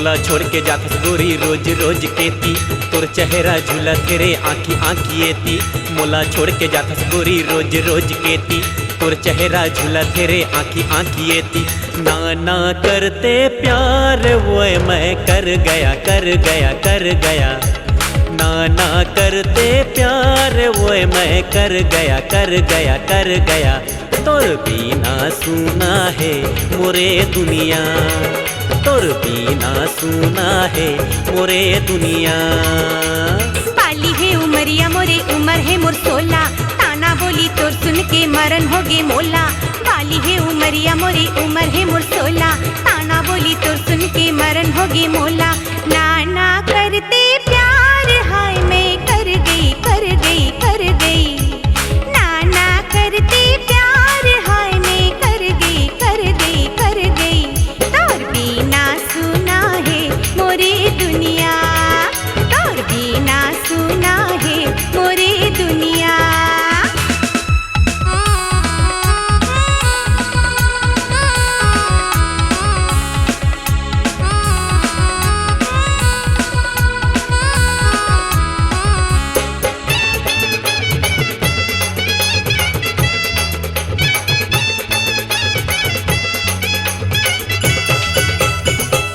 मोला छोड़ के जाथस गोरी रोज रोज केती, तोर चेहरा झूला तेरे आँखी आँखी एती। मोला छोड़ के जाथस गोरी रोज रोज केती, तोर चेहरा झूला तेरे आँखी आँखी एती। ना ना करते प्यार वो मैं कर गया कर गया कर गया। ना ना करते प्यार वो मैं कर गया कर गया कर गया। तोर बिना सुना है मोरे दुनिया, तोर बिना सुना है मोरे दुनिया। बाली है उमरिया मोरे उमर है मोर 16, ताना बोली तोर सुन के मरन होगे मोला। बाली है उमरिया मोरे उमर है मोर 16, ताना बोली तोर सुन के मरन होगे मोला। ना ना करते प्यार हाय मैं कर गई कर गई कर गई। ना ना करते प्यार हाय मैं कर गई कर गई कर गई। तोर बिना सुना है मोरे दुनिया, तोर बिना सुना है मोरे दुनिया।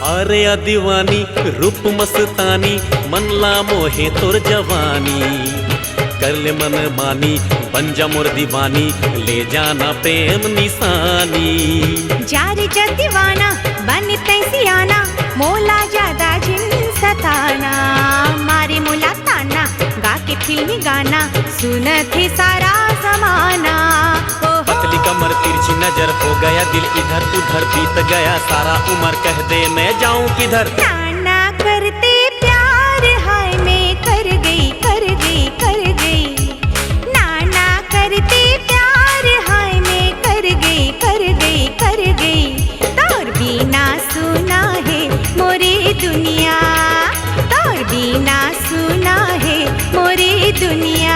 अरे दीवानी रूप मस्तानी मन ला मोहे तोर जवानी। कर ले मन मानी बन जा मोर दीवानी, ले जाना प्रेम निशानी। जारे जा दीवाना बन तैसियाना, मोला ज्यादा जिन सताना। मारे मोला ताना गा के फिल्मी गाना, सुनत है सारा जमाना। पतली कमर तिरछी नजर हो गया दिल इधर उधर बीत गया सारा उम्र, कह दे मैं जाऊं किधर। ना ना करते प्यार हाय मैं कर गई कर गई कर गई। ना ना करते प्यार हाय मैं कर गई कर गई कर गई। तोर बिना सुना है मोरे दुनिया, तोर बिना सुना है मोरे दुनिया।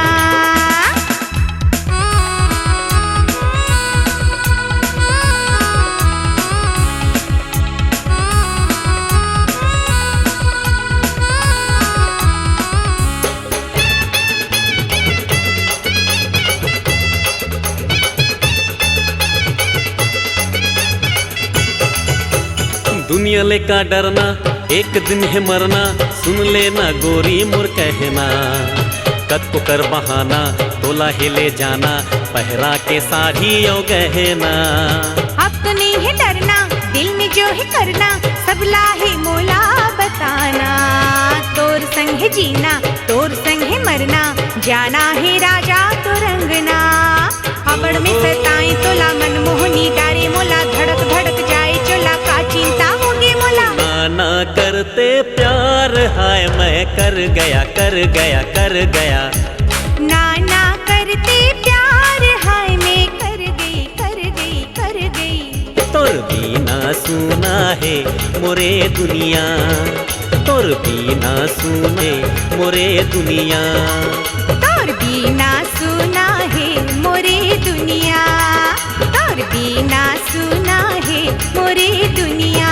दुनिया ले का डरना एक दिन है मरना, सुन लेना गोरी मोर कहना। कद को कर बहाना तोला है ले जाना, पहरा के साड़ी और गहना। अब तो नहीं है डरना दिल में जो है करना, सब लाहे मोला बताना। तोर संग है जीना तोर संग है मरना, जाना है राजा तो रंगना। अबड़ में सताए तोला मनमोहनी डारे मोला, धड़क धड़क जाए चोला का चिंता होगी मोला। ना ना करते प्यार हाय मैं कर गया कर गया कर गया। ना ना करते प्यार हाय मैं कर गई कर गई कर गई। तोर बिना सुना है मोरे दुनिया, तोर बिना सुने मोरे दुनिया। तोर बिना सुना है मोरे दुनिया, तोर बिना सुना है मोरे दुनिया।